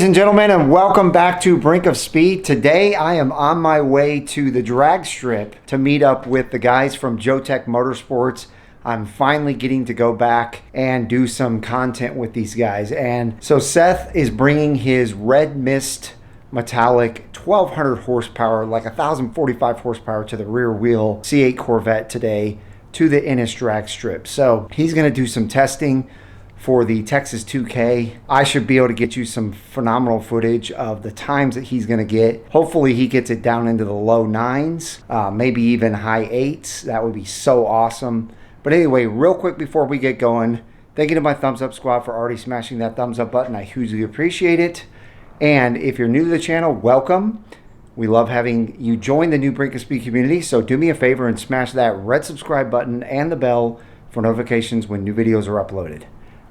and gentlemen, and welcome back to Brink of Speed. Today I am on my way to the drag strip to meet up with the guys from JoTech Motorsports. I'm finally getting to go back and do some content with these guys. And so Seth is bringing his red mist metallic 1200 horsepower, like 1045 horsepower to the rear wheel C8 Corvette today to the Ennis drag strip. So he's going to do some testing for the Texas 2K. I should be able to get you some phenomenal footage of the times that he's going to get. Hopefully he gets it down into the low 9s, maybe even high 8s. That would be so awesome. But anyway, real quick before we get going, thank you to my thumbs up squad for already smashing that thumbs up button. I hugely appreciate it. And if you're new to the channel, welcome. We love having you join the new Brink of Speed community. So do me a favor and smash that red subscribe button and the bell for notifications when new videos are uploaded.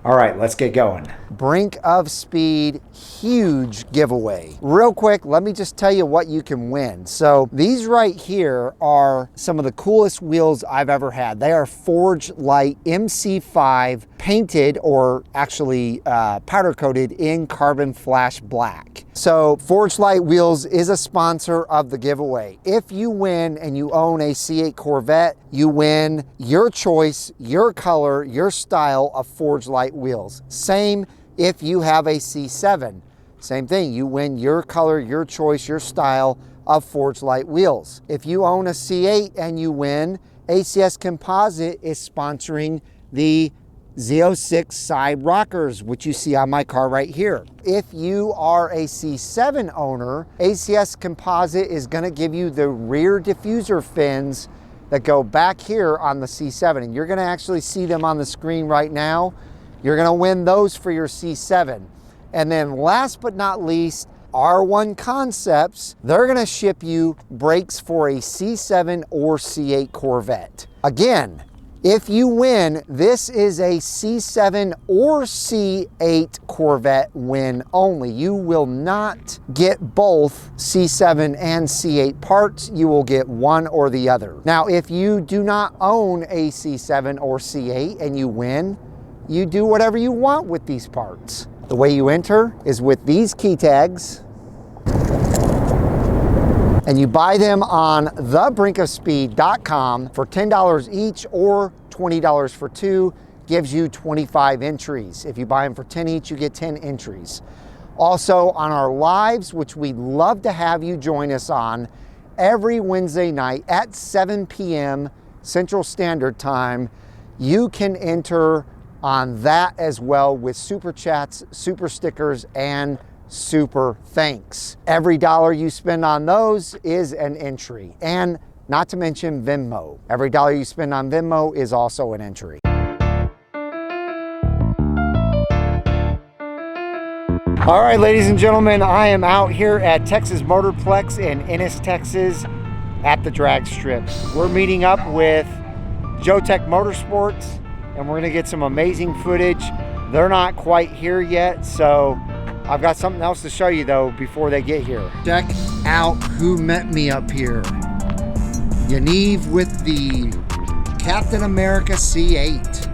All right, let's get going. Brink of Speed, huge giveaway. Real quick, let me just tell you what you can win. So these right here are some of the coolest wheels I've ever had. They are Forged Light MC5 painted, or actually powder coated in carbon flash black. So Forged Light Wheels is a sponsor of the giveaway. If you win and you own a C8 Corvette, you win your choice, your color, your style of Forged Light wheels. Same if you have a C7. Same thing, you win your color, your choice, your style of Forged Light wheels. If you own a C8 and you win, ACS Composite is sponsoring the Z06 side rockers, which you see on my car right here. If you are a C7 owner, ACS Composite is going to give you the rear diffuser fins that go back here on the C7, and you're going to actually see them on the screen right now. You're going to win those for your C7. And then last but not least, R1 Concepts, they're going to ship you brakes for a C7 or C8 Corvette. Again, if you win, this is a C7 or C8 Corvette win only. You will not get both C7 and C8 parts. You will get one or the other. Now, if you do not own a C7 or C8 and you win, you do whatever you want with these parts. The way you enter is with these key tags, and you buy them on thebrinkofspeed.com for $10 each or $20 for two, gives you 25 entries. If you buy them for 10 each, you get 10 entries. Also on our lives, which we'd love to have you join us on every Wednesday night at 7 p.m. Central Standard Time, you can enter on that as well with super chats, super stickers, and super thanks. Every dollar you spend on those is an entry, and not to mention Venmo. Every dollar you spend on Venmo is also an entry. All right, ladies and gentlemen, I am out here at Texas Motorplex in Ennis, Texas at the drag strip. We're meeting up with JoTech Motorsports, and we're gonna get some amazing footage. They're not quite here yet, so I've got something else to show you though before they get here. Check out who met me up here. Yaniv with the Captain America C8.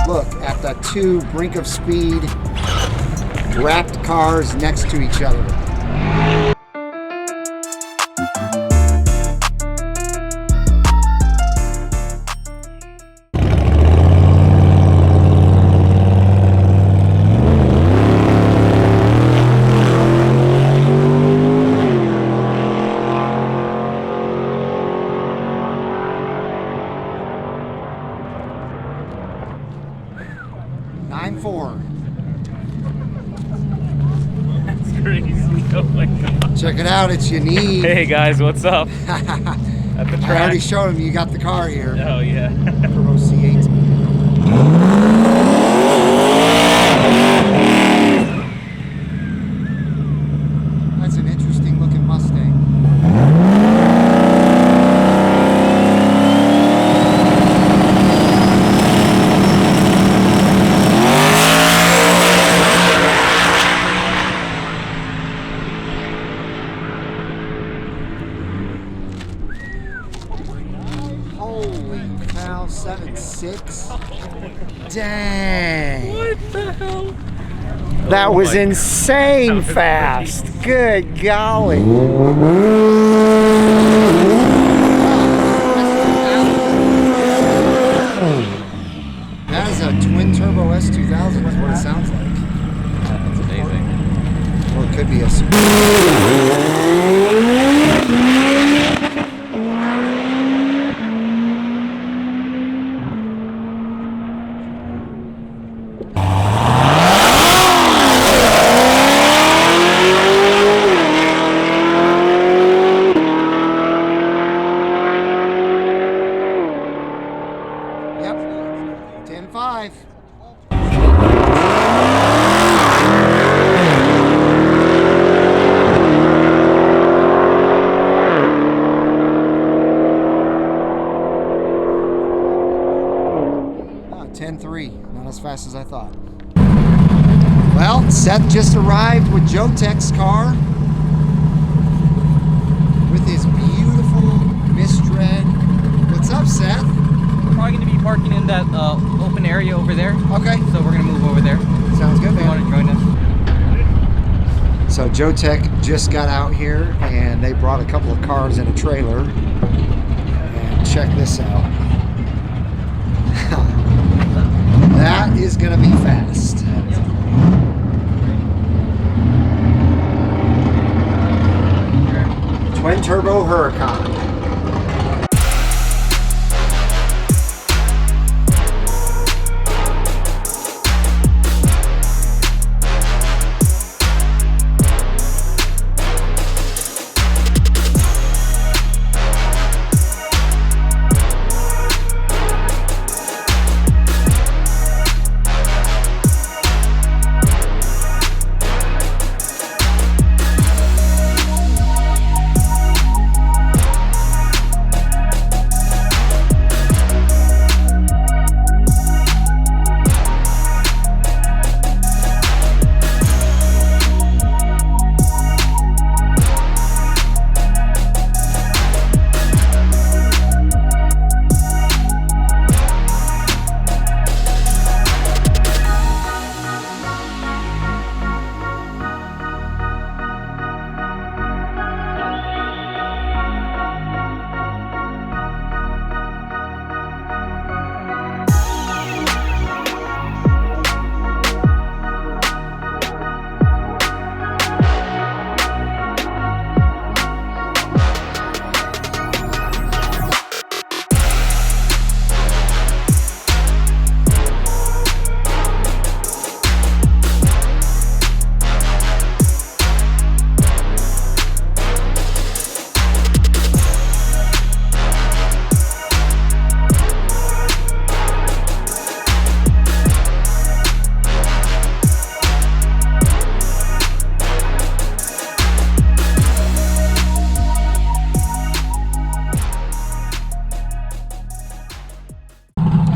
Look at the two Brink of Speed wrapped cars next to each other. Oh my God. Check it out, it's Yaniv. Hey guys, what's up? At the track. I already showed him you got the car here. Oh yeah. Turbo C8. That's an interesting looking Mustang. That was my God. insane That was fast. Good golly. That is a twin-turbo S2000 is what it sounds like. That's amazing. Or it could be a super. Yep, 10.5. Ah, 10.3, not as fast as I thought. Well, Seth just arrived with JoTech's car with his beautiful mist red. What's up, Seth? We're probably going to be parking in that open area over there. Okay. So we're going to move over there. Sounds good, If you want man. to join us. So JoTech just got out here and they brought a couple of cars in a trailer. And check this out. That is gonna be fast. Twin turbo Huracan.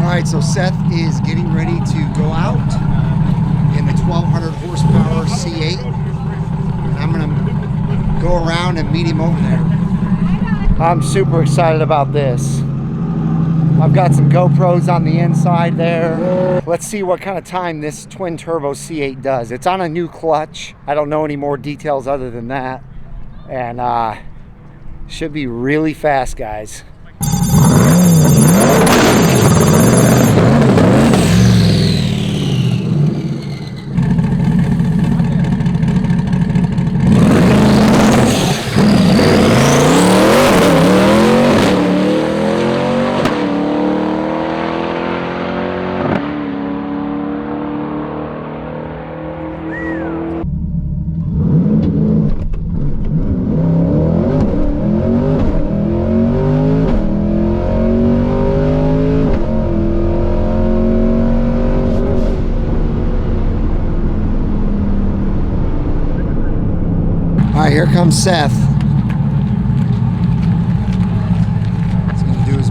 Alright, so Seth is getting ready to go out in the 1200 horsepower C8. And I'm going to go around and meet him over there. I'm super excited about this. I've got some GoPros on the inside there. Let's see what kind of time this twin-turbo C8 does. It's on a new clutch. I don't know any more details other than that. And should be really fast, guys. All right, here comes Seth. He's gonna do his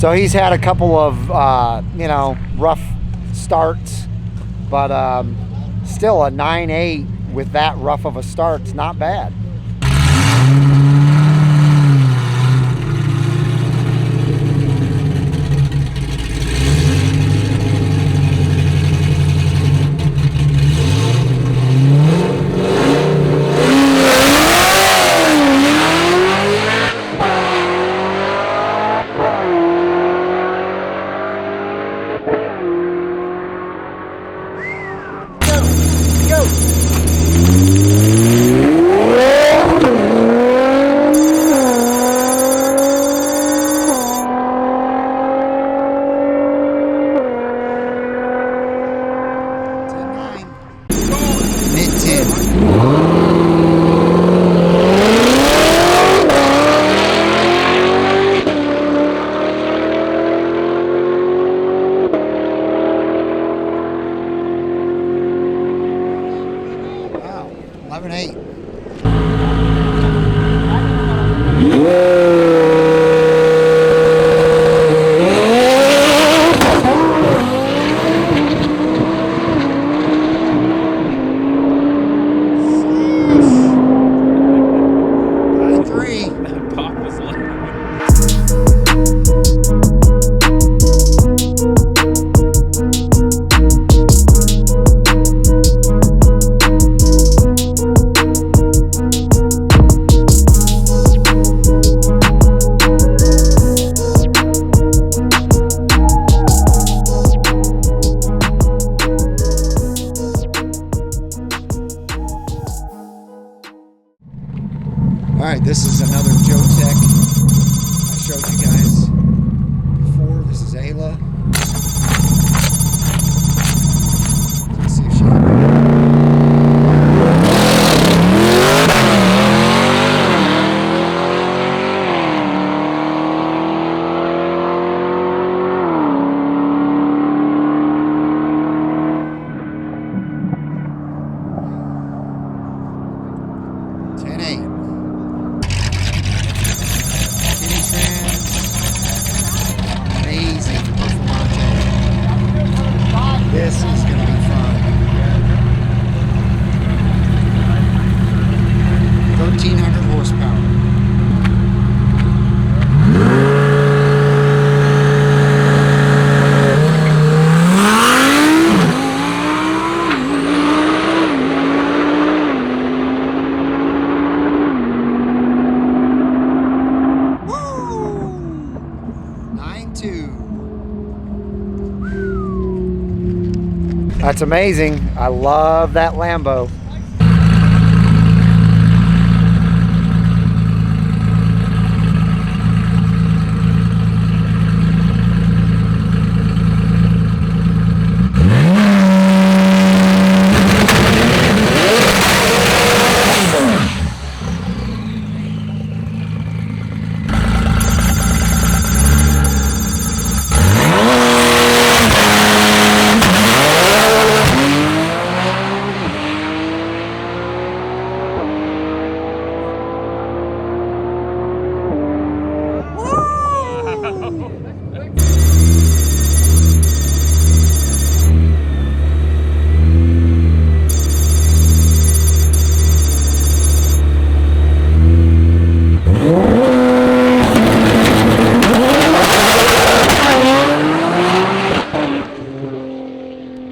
So he's had a couple of, you know, rough starts, but still a 9.8 with that rough of a start's not bad. Alright, this is another JoTech. I showed you guys before. This is Ayla. Let's see if she This is going to be fun. 1,300 horsepower. Woo! 9.2. That's amazing. I love that Lambo.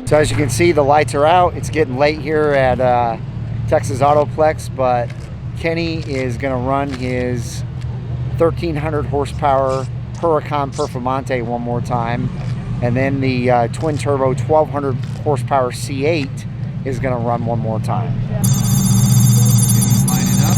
So as you can see, the lights are out. It's getting late here at Texas Autoplex, but Kenny is going to run his 1,300 horsepower Huracan Performante one more time. And then the twin-turbo 1,200 horsepower C8 is going to run one more time. Kenny's lining up.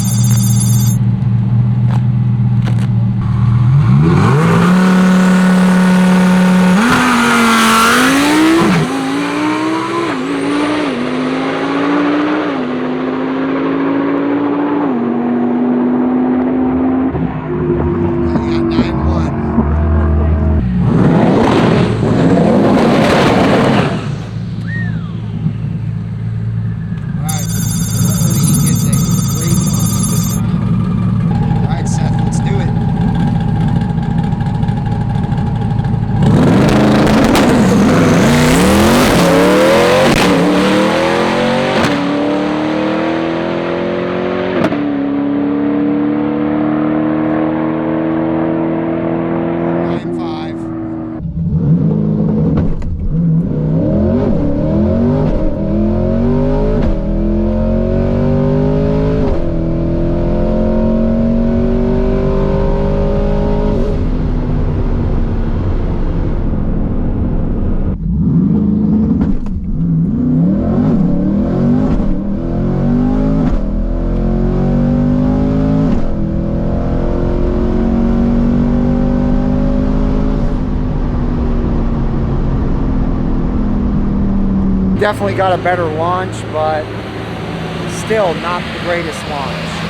definitely got a better launch, but still not the greatest launch.